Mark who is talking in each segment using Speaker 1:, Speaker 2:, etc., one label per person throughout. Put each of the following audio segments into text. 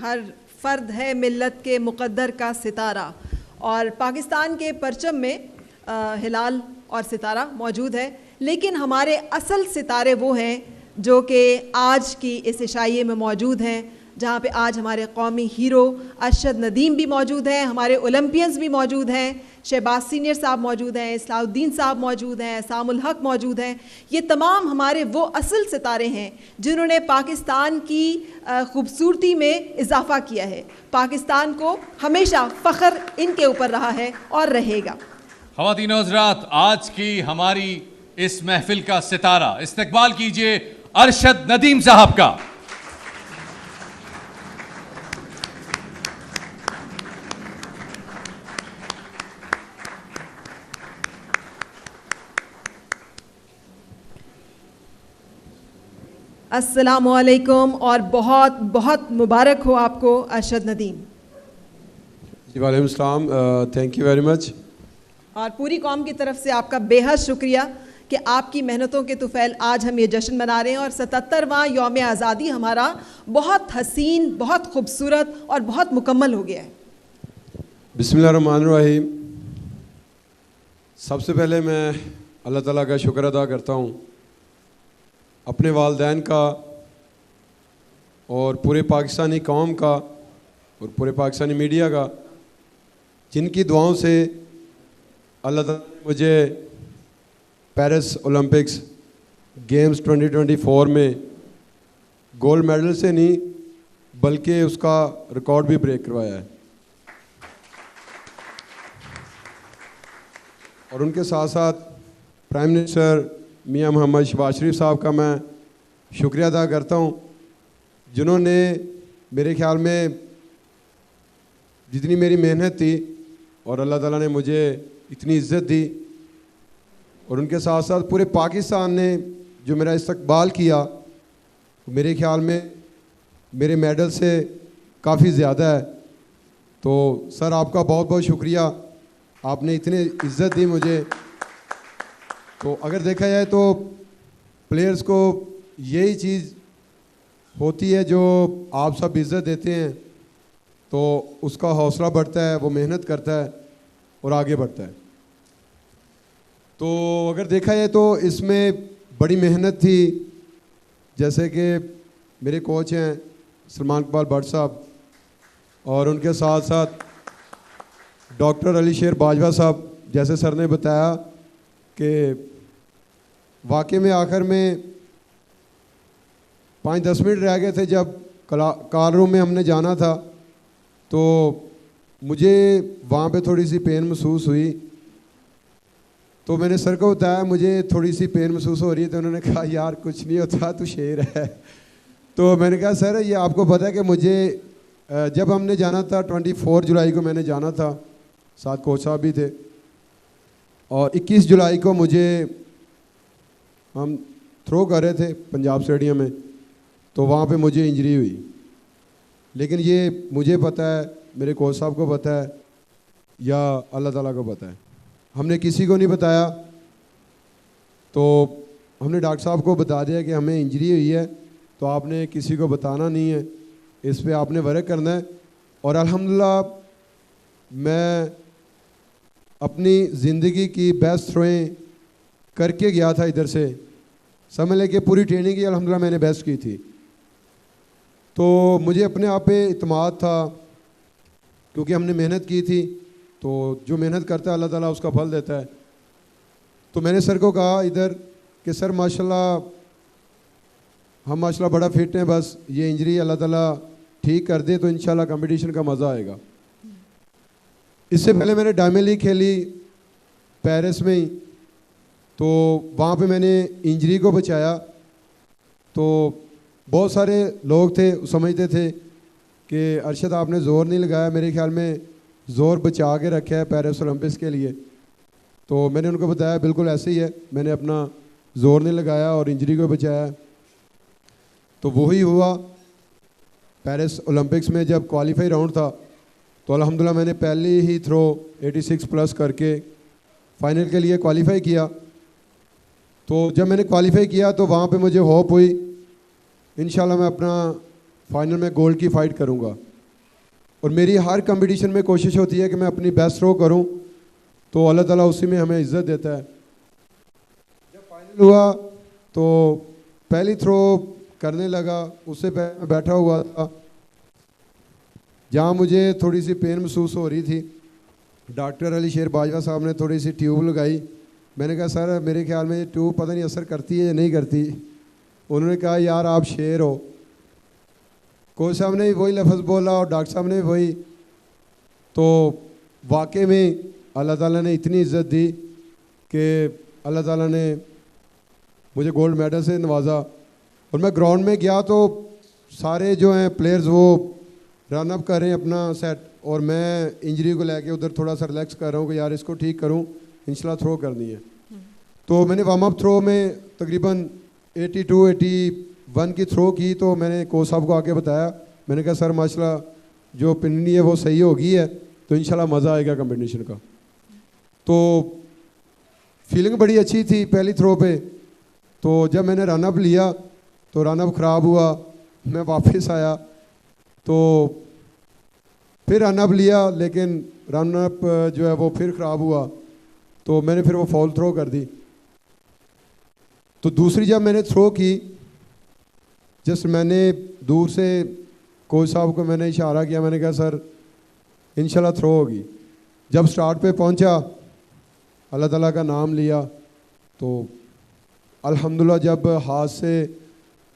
Speaker 1: हर फ़र्द है मिल्लत के मुक़द्दर का सितारा। और पाकिस्तान के परचम में हिलाल और सितारा मौजूद है, लेकिन हमारे असल सितारे वो हैं जो कि आज की इस इशाइये में मौजूद हैं, जहाँ पे आज हमारे कौमी हीरो अरशद नदीम भी मौजूद हैं, हमारे ओलंपियंस भी मौजूद हैं, शहबाज सीनियर साहब मौजूद हैं, इस्लाउद्दीन साहब मौजूद हैं, सामुल हक मौजूद हैं। ये तमाम हमारे वो असल सितारे हैं जिन्होंने पाकिस्तान की खूबसूरती में इजाफ़ा किया है। पाकिस्तान को हमेशा फ़ख्र इनके ऊपर रहा है और रहेगा।
Speaker 2: ख़वातीन और हज़रात, आज की हमारी इस महफिल का सितारा, इस्तकबाल कीजिए अरशद नदीम साहब का।
Speaker 1: अस्सलामु अलैकुम और बहुत बहुत मुबारक हो आपको अरशद नदीम।
Speaker 3: जी वालेकुम सलाम, थैंक यू वेरी मच।
Speaker 1: और पूरी कौम की तरफ से आपका बेहद शुक्रिया कि आपकी मेहनतों के तुफ़ैल आज हम ये जश्न मना रहे हैं और 77वां यौम आज़ादी हमारा बहुत हसीन, बहुत खूबसूरत और बहुत मुकम्मल हो गया है।
Speaker 3: बिस्मिल्लाहिर्रहमानिर्रहीम। सबसे पहले मैं अल्लाह ताला का शुक्र अदा करता हूँ अपने वालिदैन का और पूरे पाकिस्तानी कौम का और पूरे पाकिस्तानी मीडिया का, जिनकी दुआओं से अल्लाह ताला ने मुझे पेरिस ओलंपिक्स गेम्स 2024 में गोल्ड मेडल से नहीं बल्कि उसका रिकॉर्ड भी ब्रेक करवाया है। और उनके साथ साथ प्राइम मिनिस्टर मियां मोहम्मद शहबाज शरीफ साहब का मैं शुक्रिया अदा करता हूं, जिन्होंने मेरे ख्याल में जितनी मेरी मेहनत थी और अल्लाह ताला ने मुझे इतनी इज़्ज़त दी, और उनके साथ साथ पूरे पाकिस्तान ने जो मेरा इस्तकबाल किया, मेरे ख्याल में मेरे मेडल से काफ़ी ज़्यादा है। तो सर आपका बहुत बहुत शुक्रिया, आपने इतनी इज़्ज़त दी मुझे। तो अगर देखा जाए तो प्लेयर्स को यही चीज़ होती है जो आप सब इज़्ज़त देते हैं, तो उसका हौसला बढ़ता है, वो मेहनत करता है और आगे बढ़ता है। तो अगर देखा जाए तो इसमें बड़ी मेहनत थी, जैसे कि मेरे कोच हैं सलमान इकबाल भट्ट साहब, और उनके साथ साथ डॉक्टर अली शेर बाजवा साहब, जैसे सर ने बताया कि वाकई में आखिर में 5-10 मिनट रह गए थे जब कार रूम में हमने जाना था, तो मुझे वहाँ पे थोड़ी सी पेन महसूस हुई। तो मैंने सर को बताया मुझे थोड़ी सी पेन महसूस हो रही है, तो उन्होंने कहा यार कुछ नहीं होता, तू शेर है। तो मैंने कहा सर ये आपको पता है कि मुझे जब हमने जाना था 24 जुलाई को मैंने जाना था, साथ कोच साहब भी थे, और 21 जुलाई को मुझे हम थ्रो कर रहे थे पंजाब स्टेडियम में, तो वहाँ पे मुझे इंजरी हुई। लेकिन ये मुझे पता है, मेरे कोच साहब को पता है या अल्लाह ताला को पता है, हमने किसी को नहीं बताया। तो हमने डॉक्टर साहब को बता दिया कि हमें इंजरी हुई है, तो आपने किसी को बताना नहीं है, इस पे आपने वर्क करना है। और अल्हम्दुलिल्लाह मैं अपनी ज़िंदगी की बेस्ट थ्रोएं करके गया था इधर से, समझ लें कि पूरी ट्रेनिंग ही अल्हम्दुलिल्लाह मैंने बेस्ट की थी। तो मुझे अपने आप पे इत्मीनान था, क्योंकि हमने मेहनत की थी, तो जो मेहनत करता है अल्लाह ताला उसका फल देता है। तो मैंने सर को कहा इधर कि सर माशाल्लाह हम माशाल्लाह बड़ा फिट हैं, बस ये इंजरी अल्लाह ताला ठीक कर दे तो इंशाल्लाह कंपटीशन का मज़ा आएगा। इससे पहले मैंने डायमंड लीग खेली पेरिस में ही, तो वहाँ पे मैंने इंजरी को बचाया। तो बहुत सारे लोग थे समझते थे कि अरशद आपने ज़ोर नहीं लगाया, मेरे ख्याल में ज़ोर बचा के रखा है पेरिस ओलंपिक्स के लिए। तो मैंने उनको बताया बिल्कुल ऐसे ही है, मैंने अपना ज़ोर नहीं लगाया और इंजरी को बचाया। तो वही हुआ पेरिस ओलंपिक्स में जब क्वालिफाई राउंड था, तो अल्हम्दुलिल्लाह मैंने पहले ही थ्रो 86 प्लस करके फ़ाइनल के लिए क्वालिफाई किया। तो जब मैंने क्वालिफाई किया तो वहाँ पे मुझे होप हुई इंशाल्लाह मैं अपना फाइनल में गोल्ड की फ़ाइट करूँगा। और मेरी हर कंपटीशन में कोशिश होती है कि मैं अपनी बेस्ट थ्रो करूं, तो अल्लाह ताला उसी में हमें इज़्ज़त देता है। जब फाइनल हुआ तो पहली थ्रो करने लगा, उससे पहले मैं बैठा हुआ था जहाँ मुझे थोड़ी सी पेन महसूस हो रही थी। डॉक्टर अली शेर बाजवा साहब ने थोड़ी सी ट्यूब लगाई। मैंने कहा सर मेरे ख्याल में ये ट्यूब पता नहीं असर करती है या नहीं करती। उन्होंने कहा यार आप शेर हो। कोच साहब ने भी वही लफ्ज़ बोला और डॉक्टर साहब ने भी वही। तो वाकई में अल्लाह ताला ने इतनी इज़्ज़त दी कि अल्लाह ताला ने मुझे गोल्ड मेडल से नवाजा। और मैं ग्राउंड में गया तो सारे जो हैं प्लेयर्स वो रन अप कर रहे हैं अपना सेट, और मैं इंजरी को लेके उधर थोड़ा सा रिलैक्स कर रहा हूँ कि यार इसको ठीक करूँ, इंशाल्लाह थ्रो करनी है। तो मैंने वार्म अप थ्रो में तकरीबन 82-81 की थ्रो की। तो मैंने कोच साहब को आके बताया, मैंने कहा सर माशाल्लाह जो पिन्नी है वो सही होगी है, तो इंशाल्लाह मज़ा आएगा कंपटीशन का। तो फीलिंग बड़ी अच्छी थी पहली थ्रो पे। तो जब मैंने रन अप लिया तो रन अप ख़राब हुआ, मैं वापस आया तो फिर रन अप लिया, लेकिन रन अप जो है वो फिर ख़राब हुआ, तो मैंने फिर वो फॉल थ्रो कर दी। तो दूसरी जब मैंने थ्रो की, जस्ट मैंने दूर से कोच साहब को मैंने इशारा किया, मैंने कहा सर इंशाल्लाह थ्रो होगी। जब स्टार्ट पे पहुंचा अल्लाह ताला का नाम लिया तो अल्हम्दुलिल्लाह जब हाथ से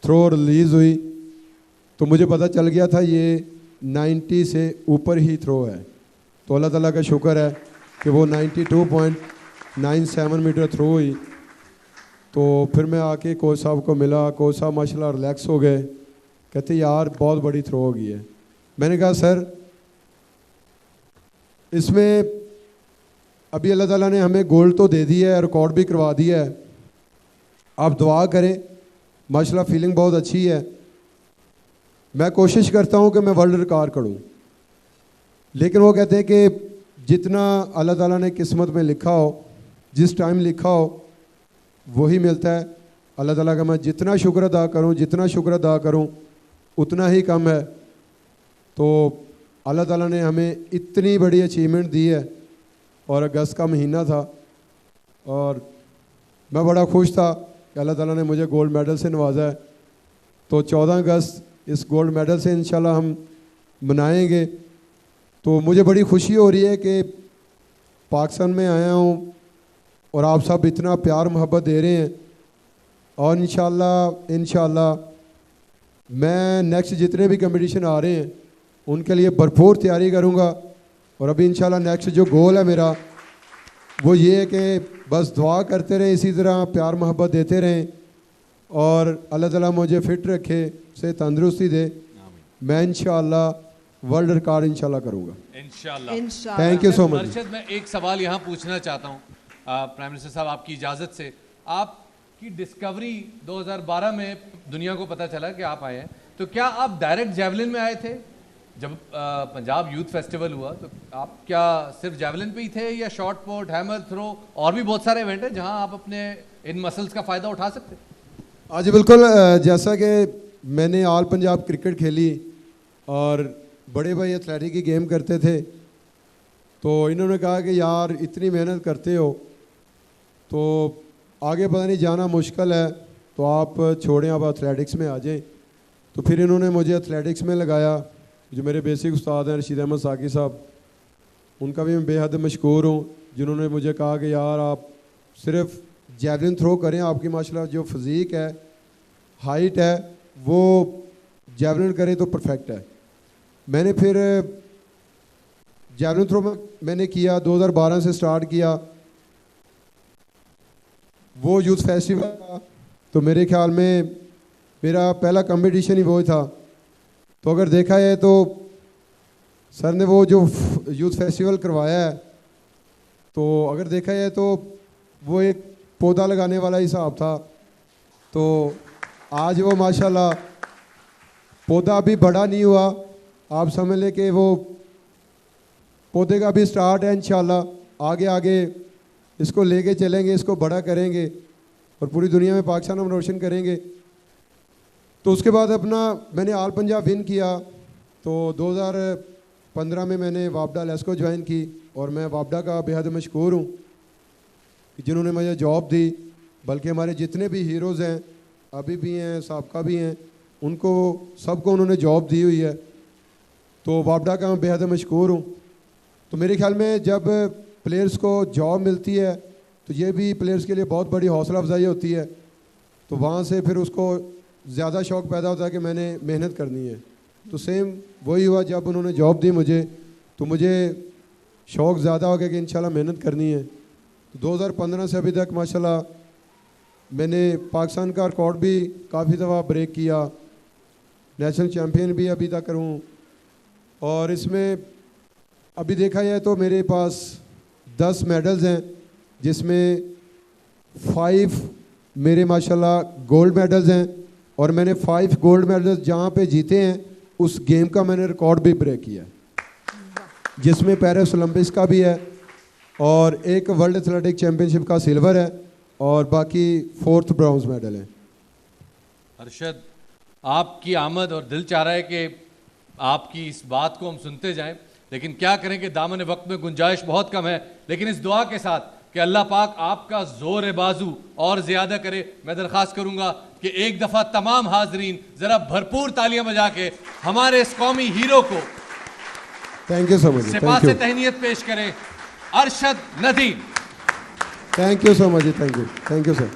Speaker 3: थ्रो रिलीज़ हुई तो मुझे पता चल गया था ये 90 से ऊपर ही थ्रो है। तो अल्लाह ताला का शुक्र है कि वो 92.97 मीटर थ्रो हुई। तो फिर मैं आके कोच साहब को मिला, कोच साहब माशाल्लाह रिलैक्स हो गए, कहते यार बहुत बड़ी थ्रो हो गई है। मैंने कहा सर इसमें अभी अल्लाह ताला ने हमें गोल्ड तो दे दिया है, रिकॉर्ड भी करवा दिया है, आप दुआ करें। माशाल्लाह फीलिंग बहुत अच्छी है। मैं कोशिश करता हूँ कि मैं वर्ल्ड रिकॉर्ड करूँ, लेकिन वो कहते हैं कि जितना अल्लाह ताला ने किस्मत में लिखा हो, जिस टाइम लिखा हो वही मिलता है। अल्लाह ताला का मैं जितना शुक्र अदा करूँ, जितना शुक्र अदा करूँ उतना ही कम है। तो अल्लाह ताला ने हमें इतनी बड़ी अचीवमेंट दी है, और अगस्त का महीना था और मैं बड़ा खुश था कि अल्लाह ताला ने मुझे गोल्ड मेडल से नवाजा है। तो 14 अगस्त इस गोल्ड मेडल से इंशाल्लाह हम मनाएंगे। तो मुझे बड़ी खुशी हो रही है कि पाकिस्तान में आया हूँ और आप सब इतना प्यार मोहब्बत दे रहे हैं, और इंशाल्लाह मैं नेक्स्ट जितने भी कंपटीशन आ रहे हैं उनके लिए भरपूर तैयारी करूँगा। और अभी इंशाल्लाह नेक्स्ट जो गोल है मेरा वो ये है कि बस दुआ करते रहें, इसी तरह प्यार मोहब्बत देते रहें, और अल्लाह ताला मुझे फ़िट रखे, से तंदुरुस्ती दे। मैं इंशाल्लाह वर्ल्ड रिकॉर्ड इंशाल्लाह करूँगा
Speaker 2: इंशाल्लाह।
Speaker 3: Thank you so much.
Speaker 2: Arshad मैं एक सवाल यहाँ पूछना चाहता हूँ प्राइम मिनिस्टर साहब, आपकी इजाज़त से। आपकी डिस्कवरी 2012 में दुनिया को पता चला कि आप आए हैं, तो क्या आप डायरेक्ट जेवलिन में आए थे? जब पंजाब यूथ फेस्टिवल हुआ तो आप क्या सिर्फ जेवलिन पे ही थे, या शॉर्ट पुट, हैमर थ्रो, और भी बहुत सारे इवेंट हैं जहां आप अपने इन मसल्स का फ़ायदा उठा सकते?
Speaker 3: आज बिल्कुल, जैसा कि मैंने ऑल पंजाब क्रिकेट खेली और बड़े भाई एथलेटिक की गेम करते थे, तो इन्होंने कहा कि यार इतनी मेहनत करते हो तो आगे पता नहीं जाना मुश्किल है, तो आप छोड़ें, आप एथलेटिक्स में आ जाएं। तो फिर इन्होंने मुझे एथलेटिक्स में लगाया। जो मेरे बेसिक उस्ताद हैं रशीद अहमद साकी साहब, उनका भी मैं बेहद मशकूर हूँ, जिन्होंने मुझे कहा कि यार आप सिर्फ जैवलिन थ्रो करें, आपकी माशाल्लाह जो फिज़ीक है, हाइट है, वो जैवलिन करें तो परफेक्ट है। मैंने फिर जैवलिन थ्रो में मैंने किया, 2012 से स्टार्ट किया। वो यूथ फेस्टिवल था, तो मेरे ख्याल में मेरा पहला कंपटीशन ही वो था। तो अगर देखा है तो सर ने वो जो यूथ फेस्टिवल करवाया है, तो अगर देखा है तो वो एक पौधा लगाने वाला हिसाब था। तो आज वो माशाल्लाह पौधा अभी बड़ा नहीं हुआ, आप समझ लें कि वो पौधे का भी स्टार्ट है। इंशाल्लाह आगे आगे इसको लेके चलेंगे, इसको बड़ा करेंगे और पूरी दुनिया में पाकिस्तान हम रोशन करेंगे। तो उसके बाद अपना मैंने ऑल पंजाब विन किया। तो 2015 में मैंने वापडा लेस्को ज्वाइन की और मैं वापडा का बेहद मशहूर हूँ कि जिन्होंने मुझे जॉब दी। बल्कि हमारे जितने भी हीरोज़ हैं, अभी भी हैं, साबका भी हैं, उनको सबको उन्होंने जॉब दी हुई है। तो वापडा का मैं बेहद मशहूर हूँ। तो मेरे ख्याल में जब प्लेयर्स को जॉब मिलती है तो ये भी प्लेयर्स के लिए बहुत बड़ी हौसला अफजाई होती है। तो वहाँ से फिर उसको ज़्यादा शौक़ पैदा होता है कि मैंने मेहनत करनी है। तो सेम वही हुआ, जब उन्होंने जॉब दी मुझे तो मुझे शौक़ ज़्यादा हो गया कि इंशाल्लाह मेहनत करनी है। तो 2015 से अभी तक माशाल्लाह मैंने पाकिस्तान का रिकॉर्ड भी काफ़ी दफ़ा ब्रेक किया, नेशनल चैम्पियन भी अभी तक हूँ। और इसमें अभी देखा जाए तो मेरे पास 10 मेडल्स हैं, जिसमें 5 मेरे माशाल्लाह गोल्ड मेडल्स हैं और मैंने 5 गोल्ड मेडल्स जहाँ पे जीते हैं उस गेम का मैंने रिकॉर्ड भी ब्रेक किया, जिसमें पेरिस ओलंपिक्स का भी है और एक वर्ल्ड एथलेटिक चैम्पियनशिप का सिल्वर है और बाकी 4th ब्रॉन्ज मेडल है।
Speaker 2: अरशद, आपकी आमद और दिल चाह रहा है कि आपकी इस बात को हम सुनते जाएं, लेकिन क्या करें कि दामन वक्त में गुंजाइश बहुत कम है। लेकिन इस दुआ के साथ कि अल्लाह पाक आपका जोर बाजू और ज़्यादा करे, मैं दरख्वास्त करूंगा कि एक दफ़ा तमाम हाजरीन ज़रा भरपूर तालियां बजा के हमारे इस कौमी हीरो को
Speaker 3: थैंक यू सो मच,
Speaker 2: सिपास तहनीयत पेश करें, Arshad Nadeem.
Speaker 3: Thank you so much, thank you sir.